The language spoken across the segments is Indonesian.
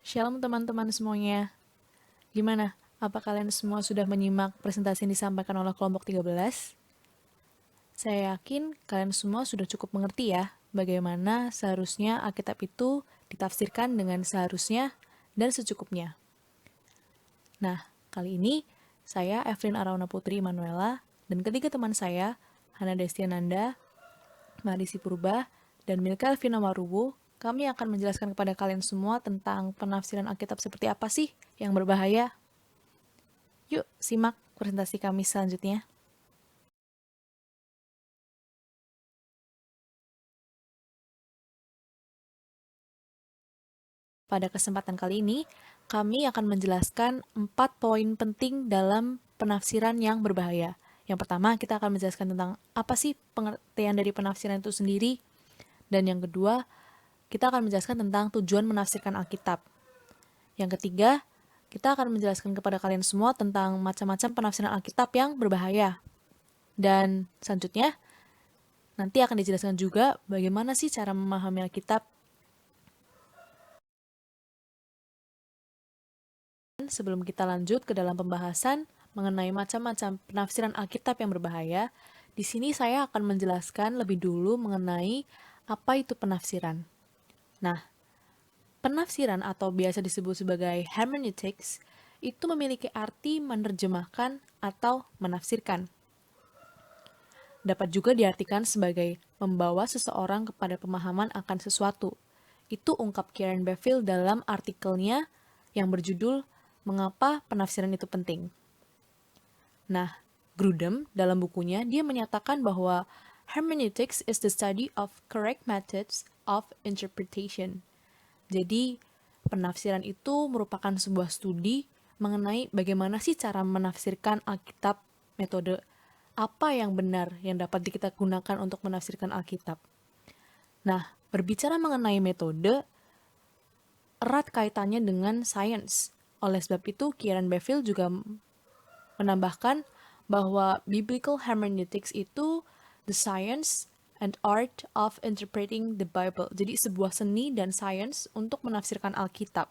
Shalom teman-teman semuanya. Gimana? Apa kalian semua sudah menyimak presentasi yang disampaikan oleh kelompok 13? Saya yakin kalian semua sudah cukup mengerti ya, bagaimana seharusnya Alkitab itu ditafsirkan dengan seharusnya dan secukupnya. Nah, kali ini saya Evelyn Arauna Putri Manuela dan ketiga teman saya, Hana Destiananda, Marisi Purba, dan Milka Elvina Marubu, kami akan menjelaskan kepada kalian semua tentang penafsiran Alkitab seperti apa sih yang berbahaya. Yuk, simak presentasi kami selanjutnya. Pada kesempatan kali ini, kami akan menjelaskan 4 poin penting dalam penafsiran yang berbahaya. Yang pertama, kita akan menjelaskan tentang apa sih pengertian dari penafsiran itu sendiri. Dan yang kedua, kita akan menjelaskan tentang tujuan menafsirkan Alkitab. Yang ketiga, kita akan menjelaskan kepada kalian semua tentang macam-macam penafsiran Alkitab yang berbahaya. Dan selanjutnya, nanti akan dijelaskan juga bagaimana sih cara memahami Alkitab. Sebelum kita lanjut ke dalam pembahasan mengenai macam-macam penafsiran Alkitab yang berbahaya, di sini saya akan menjelaskan lebih dulu mengenai apa itu penafsiran. Nah, penafsiran atau biasa disebut sebagai hermeneutics itu memiliki arti menerjemahkan atau menafsirkan. Dapat juga diartikan sebagai membawa seseorang kepada pemahaman akan sesuatu. Itu ungkap Karen Bevill dalam artikelnya yang berjudul Mengapa Penafsiran Itu Penting. Nah, Grudem dalam bukunya dia menyatakan bahwa hermeneutics is the study of correct methods of interpretation. Jadi, penafsiran itu merupakan sebuah studi mengenai bagaimana sih cara menafsirkan Alkitab, metode apa yang benar yang dapat kita gunakan untuk menafsirkan Alkitab. Nah, berbicara mengenai metode, erat kaitannya dengan sains. Oleh sebab itu, Kieran Bevill juga menambahkan bahwa biblical hermeneutics itu the science and art of interpreting the Bible. Jadi sebuah seni dan sains untuk menafsirkan Alkitab.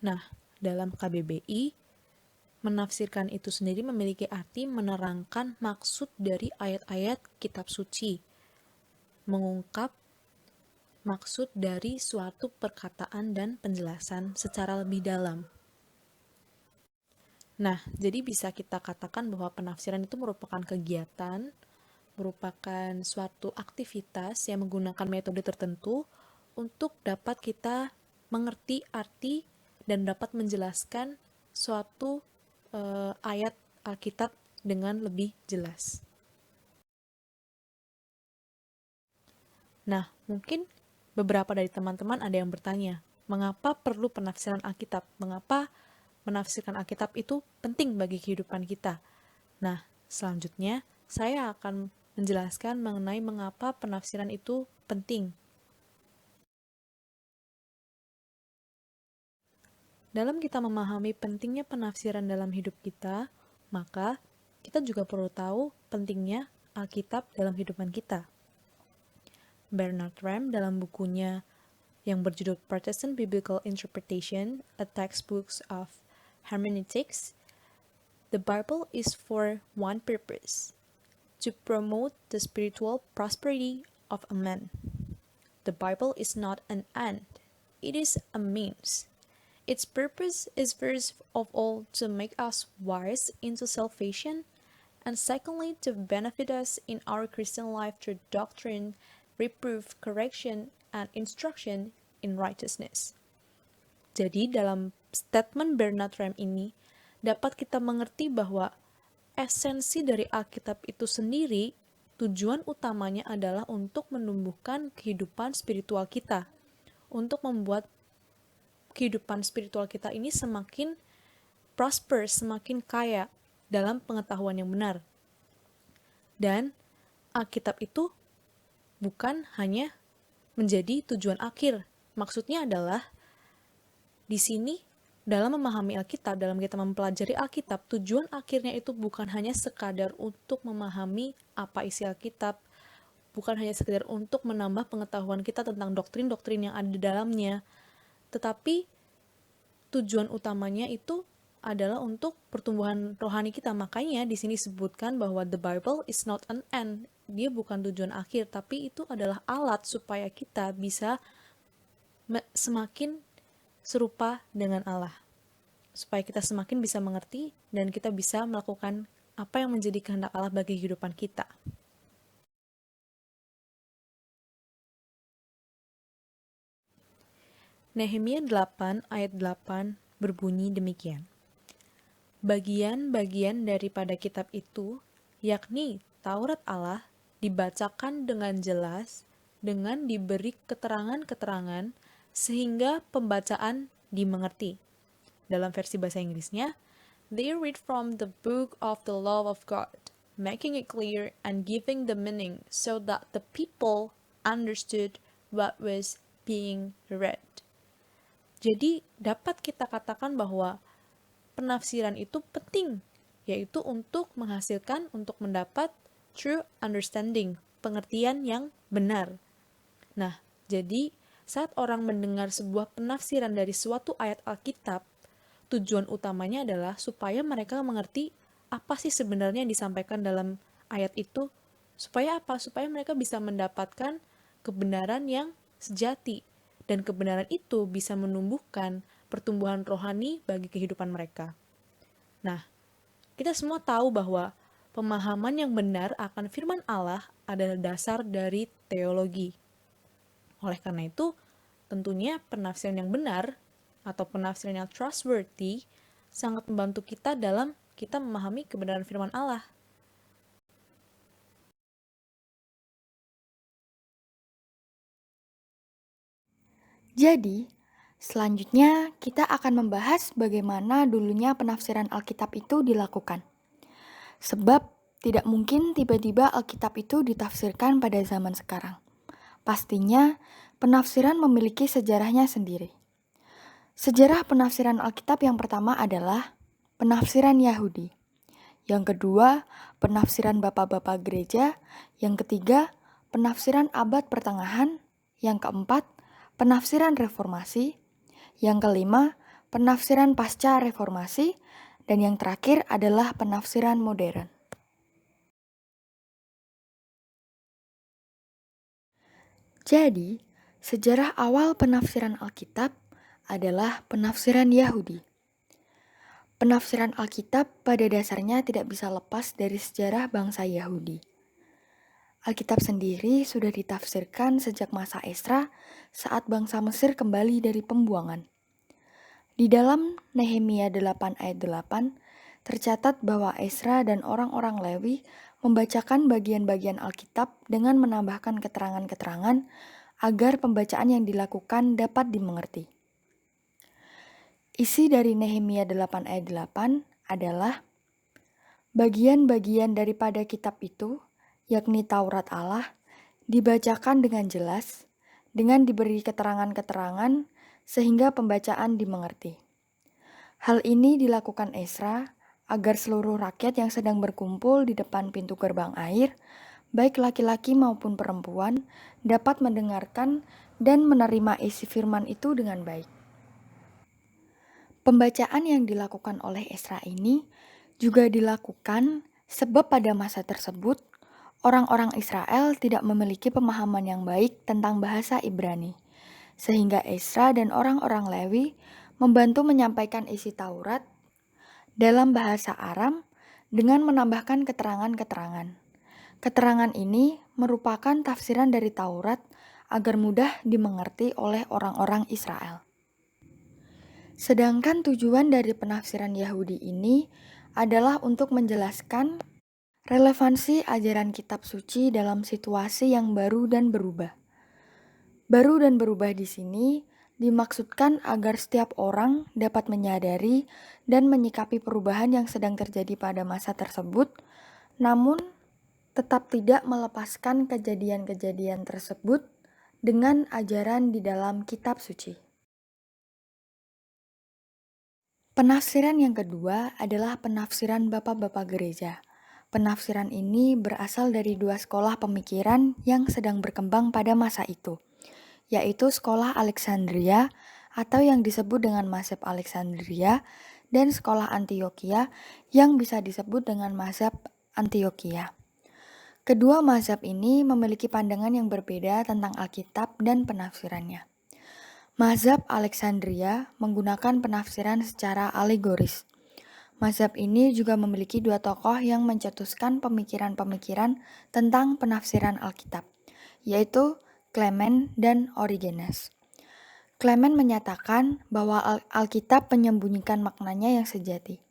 Nah, dalam KBBI, menafsirkan itu sendiri memiliki arti menerangkan maksud dari ayat-ayat kitab suci, mengungkap maksud dari suatu perkataan dan penjelasan secara lebih dalam. Nah, jadi bisa kita katakan bahwa penafsiran itu merupakan kegiatan, merupakan suatu aktivitas yang menggunakan metode tertentu untuk dapat kita mengerti arti dan dapat menjelaskan suatu ayat Alkitab dengan lebih jelas. Nah, mungkin beberapa dari teman-teman ada yang bertanya, mengapa perlu penafsiran Alkitab? Mengapa menafsirkan Alkitab itu penting bagi kehidupan kita? Nah, selanjutnya saya akan menjelaskan mengenai mengapa penafsiran itu penting. Dalam kita memahami pentingnya penafsiran dalam hidup kita, maka kita juga perlu tahu pentingnya Alkitab dalam kehidupan kita. Bernard Ramm dalam bukunya yang berjudul Protestant Biblical Interpretation, A Textbook of Hermeneutics, the Bible is for one purpose, to promote the spiritual prosperity of a man. The Bible is not an end, it is a means. Its purpose is first of all to make us wise into salvation, and secondly to benefit us in our Christian life through doctrine, reproof, correction, and instruction in righteousness. Jadi dalam statement Bernard Ramm ini dapat kita mengerti bahwa esensi dari Alkitab itu sendiri tujuan utamanya adalah untuk menumbuhkan kehidupan spiritual kita, untuk membuat kehidupan spiritual kita ini semakin prosper, semakin kaya dalam pengetahuan yang benar. Dan Alkitab itu bukan hanya menjadi tujuan akhir. Maksudnya adalah di sini dalam memahami Alkitab, dalam kita mempelajari Alkitab, tujuan akhirnya itu bukan hanya sekadar untuk memahami apa isi Alkitab, bukan hanya sekedar untuk menambah pengetahuan kita tentang doktrin-doktrin yang ada di dalamnya, tetapi tujuan utamanya itu adalah untuk pertumbuhan rohani kita. Makanya di sini disebutkan bahwa the Bible is not an end. Dia bukan tujuan akhir, tapi itu adalah alat supaya kita bisa semakin serupa dengan Allah. Supaya kita semakin bisa mengerti dan kita bisa melakukan apa yang menjadi kehendak Allah bagi kehidupan kita. Nehemia 8 ayat 8 berbunyi demikian. Bagian-bagian daripada kitab itu, yakni Taurat Allah, dibacakan dengan jelas, dengan diberi keterangan-keterangan, sehingga pembacaan dimengerti. Dalam versi bahasa Inggrisnya, they read from the book of the law of God, making it clear and giving the meaning so that the people understood what was being read. Jadi dapat kita katakan bahwa penafsiran itu penting, yaitu untuk menghasilkan, untuk mendapat true understanding, pengertian yang benar. Nah, jadi saat orang mendengar sebuah penafsiran dari suatu ayat Alkitab, tujuan utamanya adalah supaya mereka mengerti apa sih sebenarnya yang disampaikan dalam ayat itu. Supaya apa? Supaya mereka bisa mendapatkan kebenaran yang sejati. Dan kebenaran itu bisa menumbuhkan pertumbuhan rohani bagi kehidupan mereka. Nah, kita semua tahu bahwa pemahaman yang benar akan firman Allah adalah dasar dari teologi. Oleh karena itu, tentunya penafsiran yang benar atau penafsiran yang trustworthy sangat membantu kita dalam kita memahami kebenaran firman Allah. Jadi, selanjutnya kita akan membahas bagaimana dulunya penafsiran Alkitab itu dilakukan. Sebab tidak mungkin tiba-tiba Alkitab itu ditafsirkan pada zaman sekarang. Pastinya, penafsiran memiliki sejarahnya sendiri. Sejarah penafsiran Alkitab yang pertama adalah penafsiran Yahudi. Yang kedua, penafsiran bapak-bapak gereja. Yang ketiga, penafsiran abad pertengahan. Yang keempat, penafsiran reformasi. Yang kelima, penafsiran pasca reformasi. Dan yang terakhir adalah penafsiran modern. Jadi, sejarah awal penafsiran Alkitab adalah penafsiran Yahudi. Penafsiran Alkitab pada dasarnya tidak bisa lepas dari sejarah bangsa Yahudi. Alkitab sendiri sudah ditafsirkan sejak masa Esra saat bangsa Mesir kembali dari pembuangan. Di dalam Nehemia 8 ayat 8, tercatat bahwa Esra dan orang-orang Lewi membacakan bagian-bagian Alkitab dengan menambahkan keterangan-keterangan agar pembacaan yang dilakukan dapat dimengerti. Isi dari Nehemia 8 ayat 8 adalah bagian-bagian daripada kitab itu, yakni Taurat Allah, dibacakan dengan jelas, dengan diberi keterangan-keterangan sehingga pembacaan dimengerti. Hal ini dilakukan Esra agar seluruh rakyat yang sedang berkumpul di depan pintu gerbang air, baik laki-laki maupun perempuan, dapat mendengarkan dan menerima isi firman itu dengan baik. Pembacaan yang dilakukan oleh Esra ini juga dilakukan sebab pada masa tersebut orang-orang Israel tidak memiliki pemahaman yang baik tentang bahasa Ibrani, sehingga Esra dan orang-orang Lewi membantu menyampaikan isi Taurat dalam bahasa Aram dengan menambahkan keterangan-keterangan. Keterangan ini merupakan tafsiran dari Taurat agar mudah dimengerti oleh orang-orang Israel. Sedangkan tujuan dari penafsiran Yahudi ini adalah untuk menjelaskan relevansi ajaran kitab suci dalam situasi yang baru dan berubah. Baru dan berubah di sini dimaksudkan agar setiap orang dapat menyadari dan menyikapi perubahan yang sedang terjadi pada masa tersebut, namun tetap tidak melepaskan kejadian-kejadian tersebut dengan ajaran di dalam kitab suci. Penafsiran yang kedua adalah penafsiran bapak-bapak gereja. Penafsiran ini berasal dari dua sekolah pemikiran yang sedang berkembang pada masa itu, yaitu sekolah Alexandria atau yang disebut dengan mazhab Alexandria, dan sekolah Antioquia yang bisa disebut dengan mazhab Antioquia. Kedua mazhab ini memiliki pandangan yang berbeda tentang Alkitab dan penafsirannya. Mazhab Alexandria menggunakan penafsiran secara alegoris. Mazhab ini juga memiliki dua tokoh yang mencetuskan pemikiran-pemikiran tentang penafsiran Alkitab, yaitu Clement dan Origenes. Clement menyatakan bahwa Alkitab menyembunyikan maknanya yang sejati.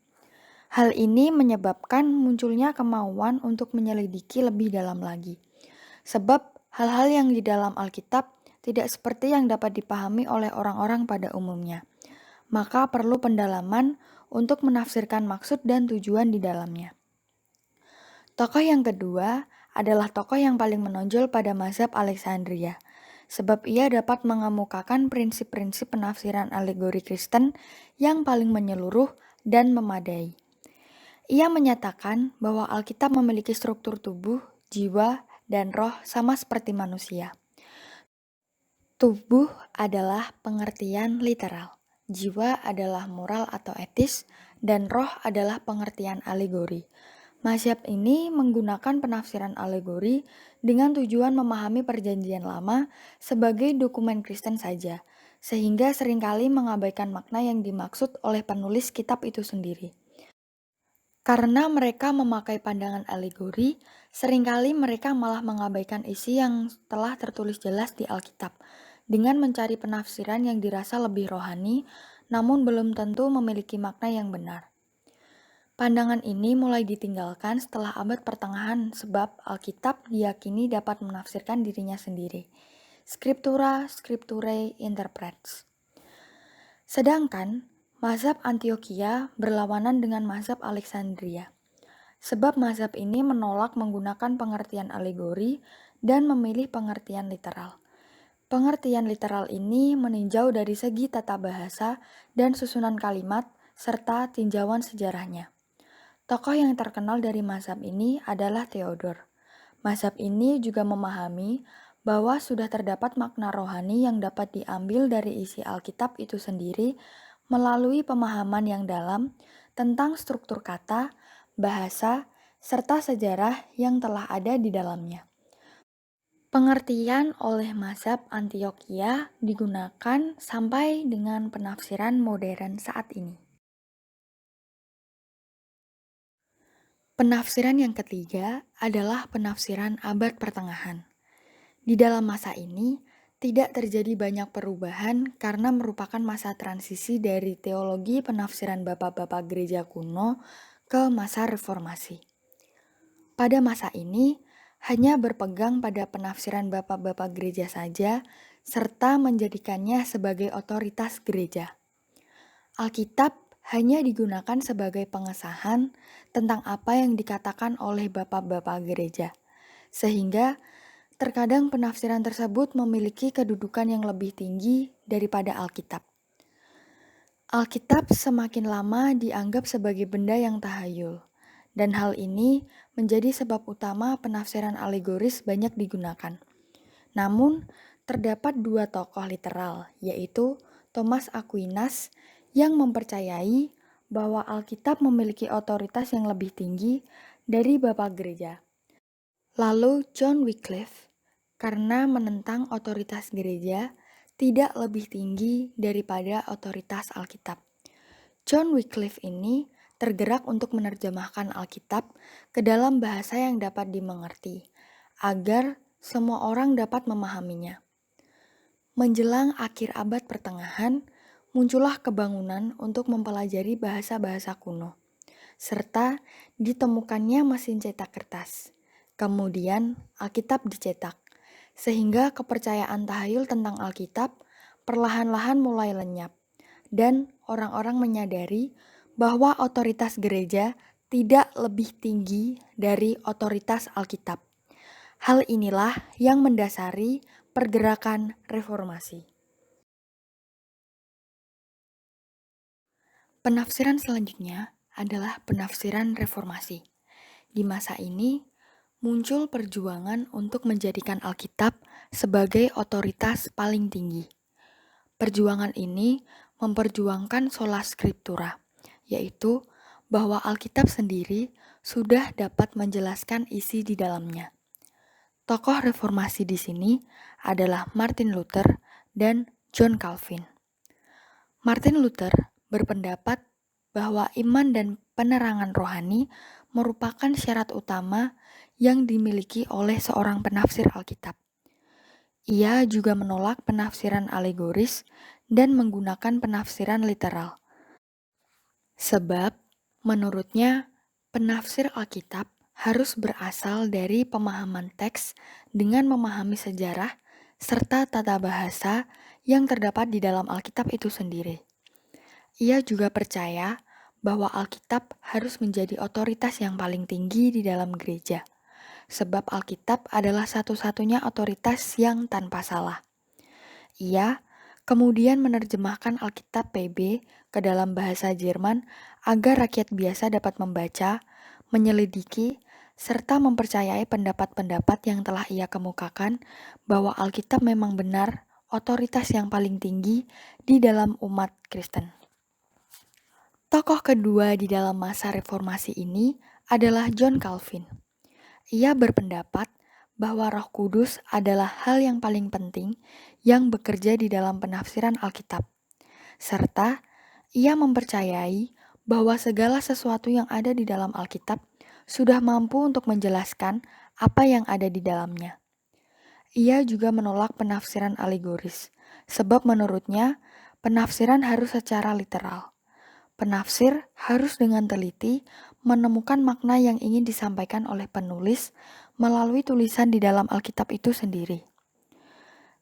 Hal ini menyebabkan munculnya kemauan untuk menyelidiki lebih dalam lagi. Sebab hal-hal yang di dalam Alkitab tidak seperti yang dapat dipahami oleh orang-orang pada umumnya. Maka perlu pendalaman untuk menafsirkan maksud dan tujuan di dalamnya. Tokoh yang kedua adalah tokoh yang paling menonjol pada mazhab Alexandria, sebab ia dapat mengemukakan prinsip-prinsip penafsiran alegori Kristen yang paling menyeluruh dan memadai. Ia menyatakan bahwa Alkitab memiliki struktur tubuh, jiwa, dan roh sama seperti manusia. Tubuh adalah pengertian literal, jiwa adalah moral atau etis, dan roh adalah pengertian alegori. Mazhab ini menggunakan penafsiran alegori dengan tujuan memahami Perjanjian Lama sebagai dokumen Kristen saja, sehingga seringkali mengabaikan makna yang dimaksud oleh penulis kitab itu sendiri. Karena mereka memakai pandangan alegori, seringkali mereka malah mengabaikan isi yang telah tertulis jelas di Alkitab, dengan mencari penafsiran yang dirasa lebih rohani, namun belum tentu memiliki makna yang benar. Pandangan ini mulai ditinggalkan setelah abad pertengahan sebab Alkitab diyakini dapat menafsirkan dirinya sendiri. Scriptura scripturae interprets. Sedangkan mazhab Antioquia berlawanan dengan mazhab Alexandria. Sebab mazhab ini menolak menggunakan pengertian alegori dan memilih pengertian literal. Pengertian literal ini meninjau dari segi tata bahasa dan susunan kalimat serta tinjauan sejarahnya. Tokoh yang terkenal dari mazhab ini adalah Theodor. Mazhab ini juga memahami bahwa sudah terdapat makna rohani yang dapat diambil dari isi Alkitab itu sendiri melalui pemahaman yang dalam tentang struktur kata, bahasa, serta sejarah yang telah ada di dalamnya. Pengertian oleh mazhab Antioquia digunakan sampai dengan penafsiran modern saat ini. Penafsiran yang ketiga adalah penafsiran abad pertengahan. Di dalam masa ini, tidak terjadi banyak perubahan karena merupakan masa transisi dari teologi penafsiran bapak-bapak gereja kuno ke masa reformasi. Pada masa ini, hanya berpegang pada penafsiran bapak-bapak gereja saja, serta menjadikannya sebagai otoritas gereja. Alkitab hanya digunakan sebagai pengesahan tentang apa yang dikatakan oleh bapak-bapak gereja, sehingga terkadang penafsiran tersebut memiliki kedudukan yang lebih tinggi daripada Alkitab. Alkitab semakin lama dianggap sebagai benda yang tahayul, dan hal ini menjadi sebab utama penafsiran alegoris banyak digunakan. Namun, terdapat dua tokoh literal, yaitu Thomas Aquinas yang mempercayai bahwa Alkitab memiliki otoritas yang lebih tinggi dari Bapak Gereja. Lalu John Wycliffe, karena menentang otoritas gereja, tidak lebih tinggi daripada otoritas Alkitab. John Wycliffe ini tergerak untuk menerjemahkan Alkitab ke dalam bahasa yang dapat dimengerti, agar semua orang dapat memahaminya. Menjelang akhir abad pertengahan, muncullah kebangunan untuk mempelajari bahasa-bahasa kuno, serta ditemukannya mesin cetak kertas. Kemudian Alkitab dicetak, sehingga kepercayaan tahayul tentang Alkitab perlahan-lahan mulai lenyap, dan orang-orang menyadari bahwa otoritas gereja tidak lebih tinggi dari otoritas Alkitab. Hal inilah yang mendasari pergerakan reformasi. Penafsiran selanjutnya adalah penafsiran reformasi. Di masa ini, muncul perjuangan untuk menjadikan Alkitab sebagai otoritas paling tinggi. Perjuangan ini memperjuangkan sola scriptura, yaitu bahwa Alkitab sendiri sudah dapat menjelaskan isi di dalamnya. Tokoh reformasi di sini adalah Martin Luther dan John Calvin. Martin Luther berpendapat bahwa iman dan penerangan rohani merupakan syarat utama yang dimiliki oleh seorang penafsir Alkitab. Ia juga menolak penafsiran alegoris dan menggunakan penafsiran literal. Sebab, menurutnya, penafsir Alkitab harus berasal dari pemahaman teks dengan memahami sejarah serta tata bahasa yang terdapat di dalam Alkitab itu sendiri. Ia juga percaya bahwa Alkitab harus menjadi otoritas yang paling tinggi di dalam gereja, sebab Alkitab adalah satu-satunya otoritas yang tanpa salah. Ia kemudian menerjemahkan Alkitab PB ke dalam bahasa Jerman agar rakyat biasa dapat membaca, menyelidiki, serta mempercayai pendapat-pendapat yang telah ia kemukakan bahwa Alkitab memang benar otoritas yang paling tinggi di dalam umat Kristen. Tokoh kedua di dalam masa reformasi ini adalah John Calvin. Ia berpendapat bahwa Roh Kudus adalah hal yang paling penting yang bekerja di dalam penafsiran Alkitab, serta ia mempercayai bahwa segala sesuatu yang ada di dalam Alkitab sudah mampu untuk menjelaskan apa yang ada di dalamnya. Ia juga menolak penafsiran alegoris, sebab menurutnya penafsiran harus secara literal. Penafsir harus dengan teliti menemukan makna yang ingin disampaikan oleh penulis melalui tulisan di dalam Alkitab itu sendiri.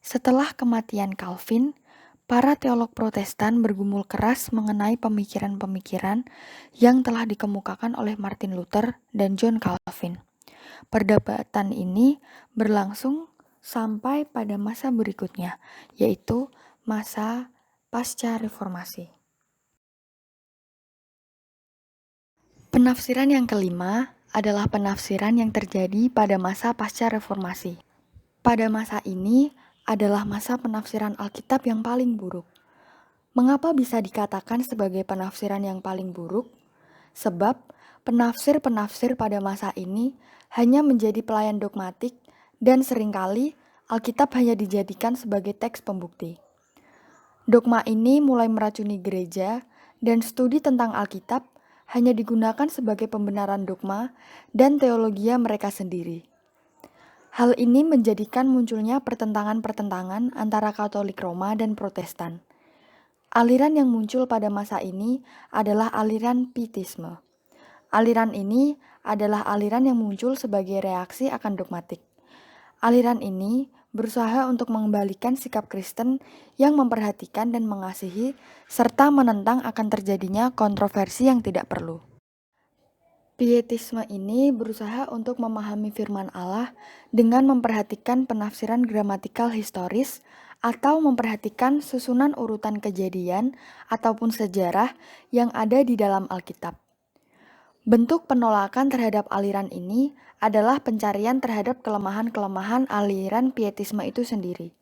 Setelah kematian Calvin, para teolog Protestan bergumul keras mengenai pemikiran-pemikiran yang telah dikemukakan oleh Martin Luther dan John Calvin. Perdebatan ini berlangsung sampai pada masa berikutnya, yaitu masa pasca reformasi. Penafsiran yang kelima adalah penafsiran yang terjadi pada masa pasca reformasi. Pada masa ini adalah masa penafsiran Alkitab yang paling buruk. Mengapa bisa dikatakan sebagai penafsiran yang paling buruk? Sebab penafsir-penafsir pada masa ini hanya menjadi pelayan dogmatik dan seringkali Alkitab hanya dijadikan sebagai teks pembukti. Dogma ini mulai meracuni gereja dan studi tentang Alkitab hanya digunakan sebagai pembenaran dogma dan teologia mereka sendiri. Hal ini menjadikan munculnya pertentangan-pertentangan antara Katolik Roma dan Protestan. Aliran yang muncul pada masa ini adalah aliran Pietisme. Aliran ini adalah aliran yang muncul sebagai reaksi akan dogmatik. Aliran ini berusaha untuk mengembalikan sikap Kristen yang memperhatikan dan mengasihi serta menentang akan terjadinya kontroversi yang tidak perlu. Pietisme ini berusaha untuk memahami firman Allah dengan memperhatikan penafsiran gramatikal historis atau memperhatikan susunan urutan kejadian ataupun sejarah yang ada di dalam Alkitab. Bentuk penolakan terhadap aliran ini adalah pencarian terhadap kelemahan-kelemahan aliran Pietisme itu sendiri.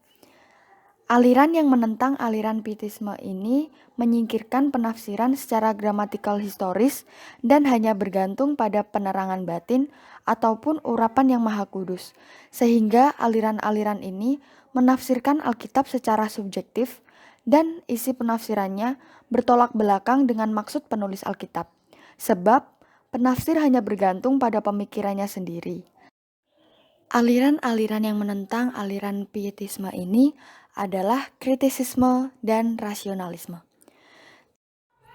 Aliran yang menentang aliran Pietisme ini menyingkirkan penafsiran secara gramatikal historis dan hanya bergantung pada penerangan batin ataupun urapan yang maha kudus, sehingga aliran-aliran ini menafsirkan Alkitab secara subjektif dan isi penafsirannya bertolak belakang dengan maksud penulis Alkitab, sebab penafsir hanya bergantung pada pemikirannya sendiri. Aliran-aliran yang menentang aliran Pietisme ini adalah kritisisme dan rasionalisme.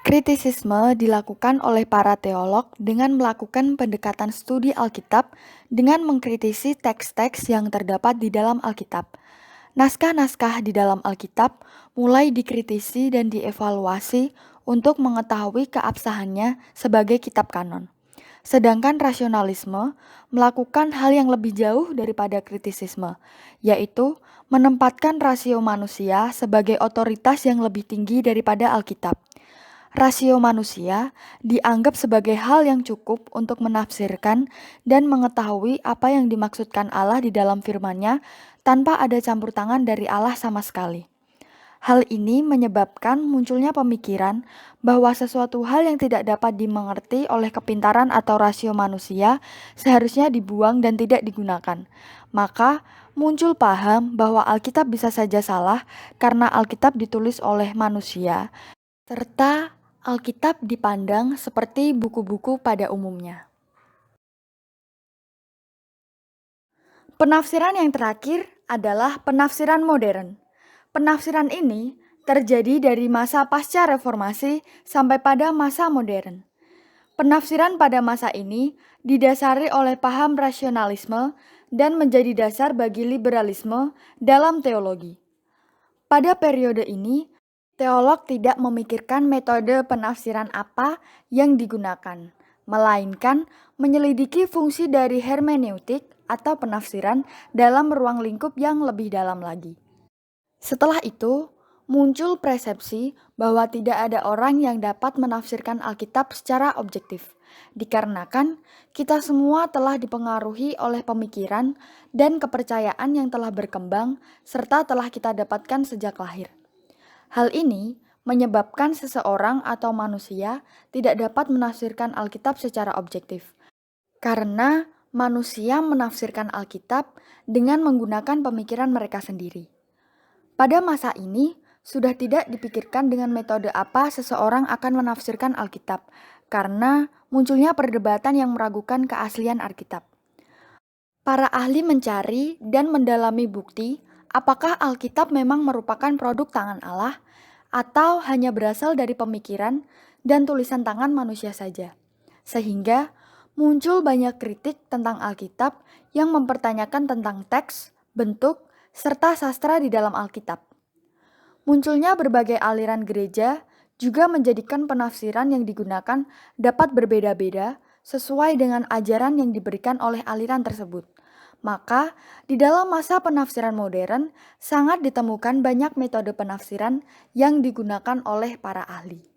Kritisisme dilakukan oleh para teolog dengan melakukan pendekatan studi Alkitab dengan mengkritisi teks-teks yang terdapat di dalam Alkitab. Naskah-naskah di dalam Alkitab mulai dikritisi dan dievaluasi untuk mengetahui keabsahannya sebagai kitab kanon. Sedangkan rasionalisme melakukan hal yang lebih jauh daripada kritisisme, yaitu menempatkan rasio manusia sebagai otoritas yang lebih tinggi daripada Alkitab. Rasio manusia dianggap sebagai hal yang cukup untuk menafsirkan dan mengetahui apa yang dimaksudkan Allah di dalam firman-Nya tanpa ada campur tangan dari Allah sama sekali. Hal ini menyebabkan munculnya pemikiran bahwa sesuatu hal yang tidak dapat dimengerti oleh kepintaran atau rasio manusia seharusnya dibuang dan tidak digunakan. Maka muncul paham bahwa Alkitab bisa saja salah karena Alkitab ditulis oleh manusia, serta Alkitab dipandang seperti buku-buku pada umumnya. Penafsiran yang terakhir adalah penafsiran modern. Penafsiran ini terjadi dari masa pasca reformasi sampai pada masa modern. Penafsiran pada masa ini didasari oleh paham rasionalisme dan menjadi dasar bagi liberalisme dalam teologi. Pada periode ini, teolog tidak memikirkan metode penafsiran apa yang digunakan, melainkan menyelidiki fungsi dari hermeneutik atau penafsiran dalam ruang lingkup yang lebih dalam lagi. Setelah itu, muncul persepsi bahwa tidak ada orang yang dapat menafsirkan Alkitab secara objektif, dikarenakan kita semua telah dipengaruhi oleh pemikiran dan kepercayaan yang telah berkembang serta telah kita dapatkan sejak lahir. Hal ini menyebabkan seseorang atau manusia tidak dapat menafsirkan Alkitab secara objektif, karena manusia menafsirkan Alkitab dengan menggunakan pemikiran mereka sendiri. Pada masa ini, sudah tidak dipikirkan dengan metode apa seseorang akan menafsirkan Alkitab, karena munculnya perdebatan yang meragukan keaslian Alkitab. Para ahli mencari dan mendalami bukti apakah Alkitab memang merupakan produk tangan Allah, atau hanya berasal dari pemikiran dan tulisan tangan manusia saja. Sehingga muncul banyak kritik tentang Alkitab yang mempertanyakan tentang teks, bentuk, serta sastra di dalam Alkitab. Munculnya berbagai aliran gereja juga menjadikan penafsiran yang digunakan dapat berbeda-beda sesuai dengan ajaran yang diberikan oleh aliran tersebut. Maka, di dalam masa penafsiran modern, sangat ditemukan banyak metode penafsiran yang digunakan oleh para ahli.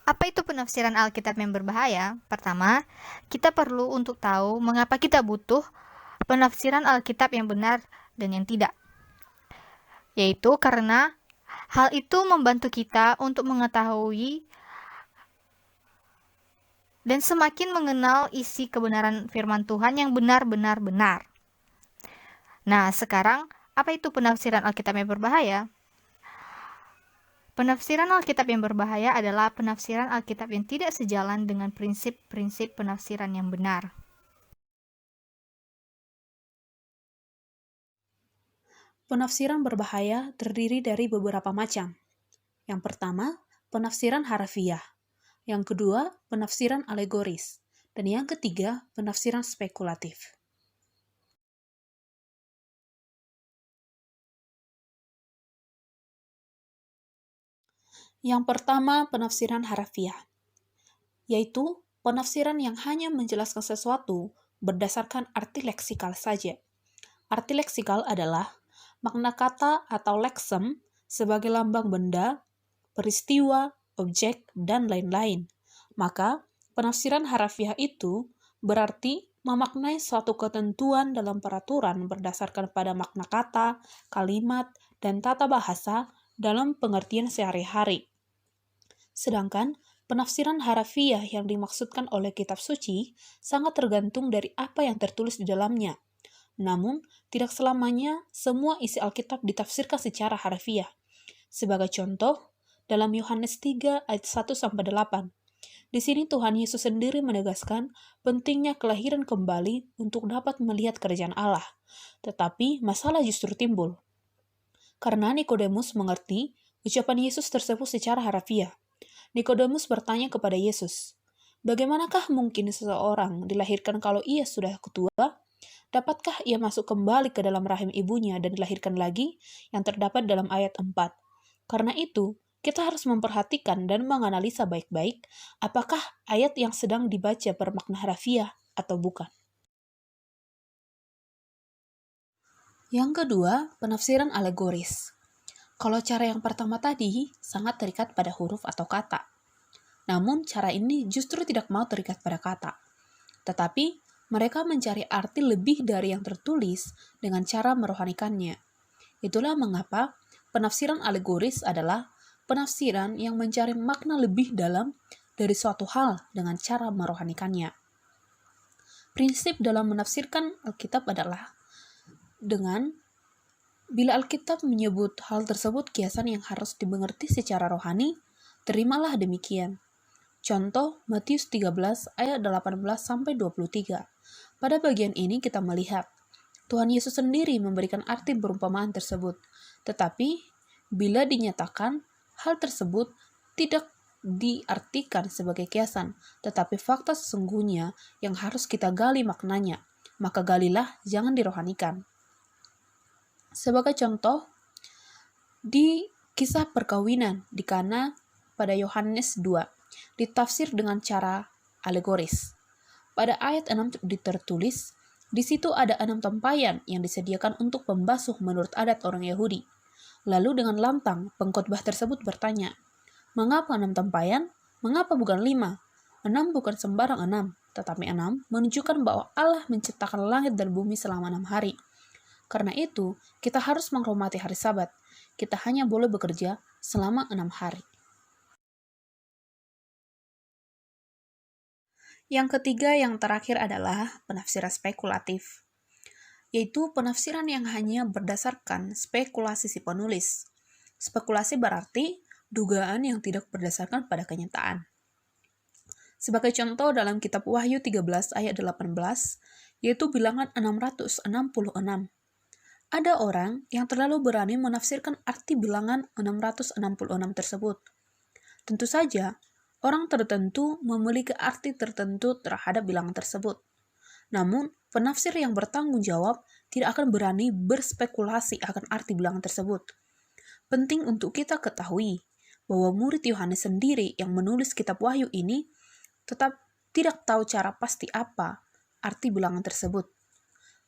Apa itu penafsiran Alkitab yang berbahaya? Pertama, kita perlu untuk tahu mengapa kita butuh penafsiran Alkitab yang benar dan yang tidak. Yaitu karena hal itu membantu kita untuk mengetahui dan semakin mengenal isi kebenaran firman Tuhan yang benar-benar benar. Nah, sekarang apa itu penafsiran Alkitab yang berbahaya? Penafsiran Alkitab yang berbahaya adalah penafsiran Alkitab yang tidak sejalan dengan prinsip-prinsip penafsiran yang benar. Penafsiran berbahaya terdiri dari beberapa macam. Yang pertama, penafsiran harafiah. Yang kedua, penafsiran alegoris. Dan yang ketiga, penafsiran spekulatif. Yang pertama, penafsiran harafiah, yaitu penafsiran yang hanya menjelaskan sesuatu berdasarkan arti leksikal saja. Arti leksikal adalah makna kata atau leksem sebagai lambang benda, peristiwa, objek, dan lain-lain. Maka, penafsiran harafiah itu berarti memaknai suatu ketentuan dalam peraturan berdasarkan pada makna kata, kalimat, dan tata bahasa dalam pengertian sehari-hari. Sedangkan penafsiran harafiah yang dimaksudkan oleh kitab suci sangat tergantung dari apa yang tertulis di dalamnya. Namun, tidak selamanya semua isi Alkitab ditafsirkan secara harafiah. Sebagai contoh, dalam Yohanes 3 ayat 1-8. Di sini Tuhan Yesus sendiri menegaskan pentingnya kelahiran kembali untuk dapat melihat kerajaan Allah. Tetapi masalah justru timbul. Karena Nikodemus mengerti ucapan Yesus tersebut secara harafiah. Nikodemus bertanya kepada Yesus, "Bagaimanakah mungkin seseorang dilahirkan kalau ia sudah tua? Dapatkah ia masuk kembali ke dalam rahim ibunya dan dilahirkan lagi?" Yang terdapat dalam ayat 4. Karena itu, kita harus memperhatikan dan menganalisa baik-baik apakah ayat yang sedang dibaca bermakna harafiah atau bukan. Yang kedua, penafsiran alegoris. Kalau cara yang pertama tadi sangat terikat pada huruf atau kata. Namun cara ini justru tidak mau terikat pada kata. Tetapi Mereka mencari arti lebih dari yang tertulis dengan cara merohanikannya. Itulah mengapa penafsiran alegoris adalah penafsiran yang mencari makna lebih dalam dari suatu hal dengan cara merohanikannya. Prinsip dalam menafsirkan Alkitab adalah dengan bila Alkitab menyebut hal tersebut kiasan yang harus dimengerti secara rohani, terimalah demikian. Contoh Matius 13 ayat 18-23. Pada bagian ini kita melihat Tuhan Yesus sendiri memberikan arti perumpamaan tersebut. Tetapi bila dinyatakan hal tersebut tidak diartikan sebagai kiasan, tetapi fakta sesungguhnya yang harus kita gali maknanya, maka galilah, jangan dirohanikan. Sebagai contoh, di kisah perkawinan di Kana pada Yohanes 2, ditafsir dengan cara alegoris. Pada ayat 6 tertulis, di situ ada 6 tempayan yang disediakan untuk pembasuh menurut adat orang Yahudi. Lalu dengan lantang, pengkhotbah tersebut bertanya, mengapa 6 tempayan? Mengapa bukan 5? 6 bukan sembarang 6, tetapi 6 menunjukkan bahwa Allah menciptakan langit dan bumi selama 6 hari. Karena itu, kita harus menghormati hari Sabat. Kita hanya boleh bekerja selama 6 hari. Yang ketiga, yang terakhir adalah penafsiran spekulatif, yaitu penafsiran yang hanya berdasarkan spekulasi si penulis. Spekulasi berarti dugaan yang tidak berdasarkan pada kenyataan. Sebagai contoh dalam kitab Wahyu 13 ayat 18, yaitu bilangan 666. Ada orang yang terlalu berani menafsirkan arti bilangan 666 tersebut. Tentu saja, orang tertentu memiliki arti tertentu terhadap bilangan tersebut. Namun, penafsir yang bertanggung jawab tidak akan berani berspekulasi akan arti bilangan tersebut. Penting untuk kita ketahui bahwa murid Yohanes sendiri yang menulis kitab Wahyu ini tetap tidak tahu cara pasti apa arti bilangan tersebut.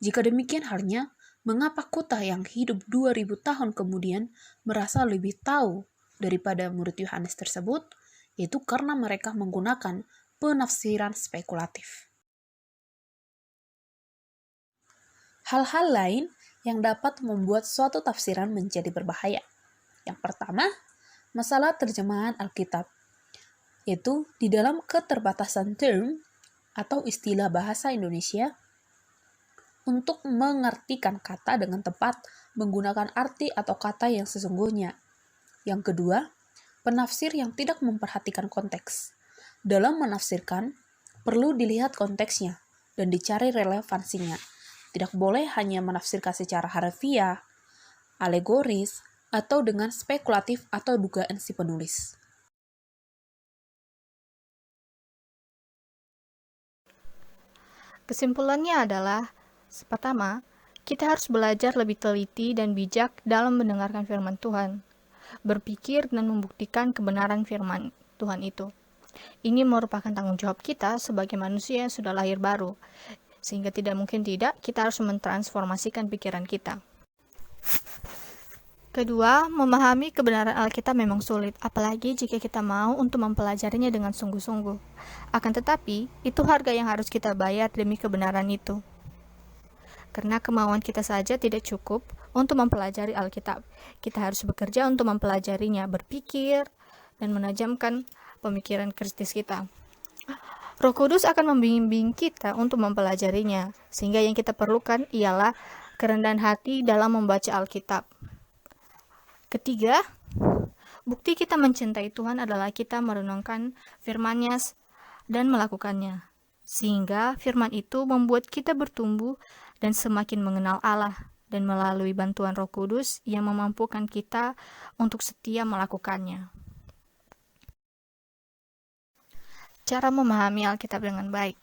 Jika demikian halnya, mengapa Kuta yang hidup 2000 tahun kemudian merasa lebih tahu daripada murid Yohanes tersebut? Yaitu karena mereka menggunakan penafsiran spekulatif. Hal-hal lain yang dapat membuat suatu tafsiran menjadi berbahaya. Yang pertama, masalah terjemahan Alkitab, yaitu di dalam keterbatasan term atau istilah bahasa Indonesia untuk mengartikan kata dengan tepat menggunakan arti atau kata yang sesungguhnya. Yang kedua, penafsir yang tidak memperhatikan konteks. Dalam menafsirkan, perlu dilihat konteksnya dan dicari relevansinya. Tidak boleh hanya menafsirkan secara harfiah, alegoris, atau dengan spekulatif atau dugaan si penulis. Kesimpulannya adalah, pertama, kita harus belajar lebih teliti dan bijak dalam mendengarkan firman Tuhan, berpikir dan membuktikan kebenaran firman Tuhan itu. Ini merupakan tanggung jawab kita sebagai manusia yang sudah lahir baru, sehingga tidak mungkin tidak kita harus mentransformasikan pikiran kita. Kedua, memahami kebenaran Alkitab memang sulit, apalagi jika kita mau untuk mempelajarinya dengan sungguh-sungguh. Akan tetapi, itu harga yang harus kita bayar demi kebenaran itu. Karena kemauan kita saja tidak cukup untuk mempelajari Alkitab. Kita harus bekerja untuk mempelajarinya, berpikir, dan menajamkan pemikiran kritis kita. Roh Kudus akan membimbing kita untuk mempelajarinya, sehingga yang kita perlukan ialah kerendahan hati dalam membaca Alkitab. Ketiga, bukti kita mencintai Tuhan adalah kita merenungkan firman-Nya dan melakukannya, sehingga firman itu membuat kita bertumbuh dan semakin mengenal Allah, dan melalui bantuan Roh Kudus yang memampukan kita untuk setia melakukannya. Cara memahami Alkitab dengan baik.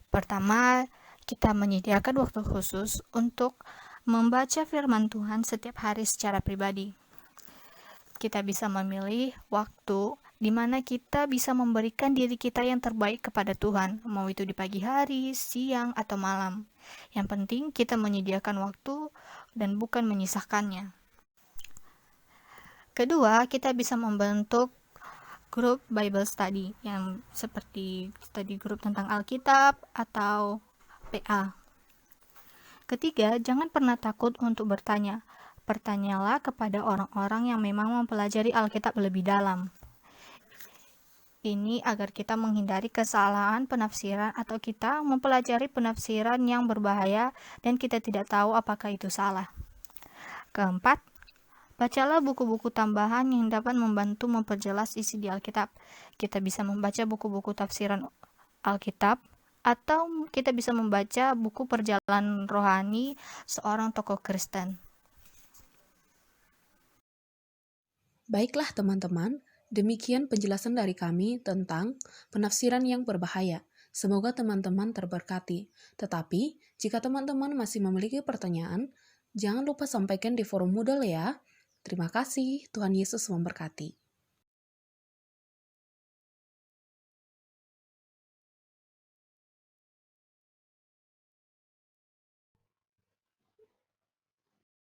Pertama, kita menyediakan waktu khusus untuk membaca firman Tuhan setiap hari secara pribadi. Kita bisa memilih waktu di mana kita bisa memberikan diri kita yang terbaik kepada Tuhan, mau itu di pagi hari, siang, atau malam. Yang penting kita menyediakan waktu dan bukan menyisahkannya. Kedua, kita bisa membentuk grup Bible Study yang seperti study group tentang Alkitab atau PA. Ketiga, jangan pernah takut untuk bertanya. Bertanyalah kepada orang-orang yang memang mempelajari Alkitab lebih dalam. Ini agar kita menghindari kesalahan penafsiran atau kita mempelajari penafsiran yang berbahaya dan kita tidak tahu apakah itu salah. Keempat, bacalah buku-buku tambahan yang dapat membantu memperjelas isi di Alkitab. Kita bisa membaca buku-buku tafsiran Alkitab, atau kita bisa membaca buku perjalanan rohani seorang tokoh Kristen. Baiklah teman-teman, demikian penjelasan dari kami tentang penafsiran yang berbahaya. Semoga teman-teman terberkati. Tetapi, jika teman-teman masih memiliki pertanyaan, jangan lupa sampaikan di forum Moodle ya. Terima kasih, Tuhan Yesus memberkati.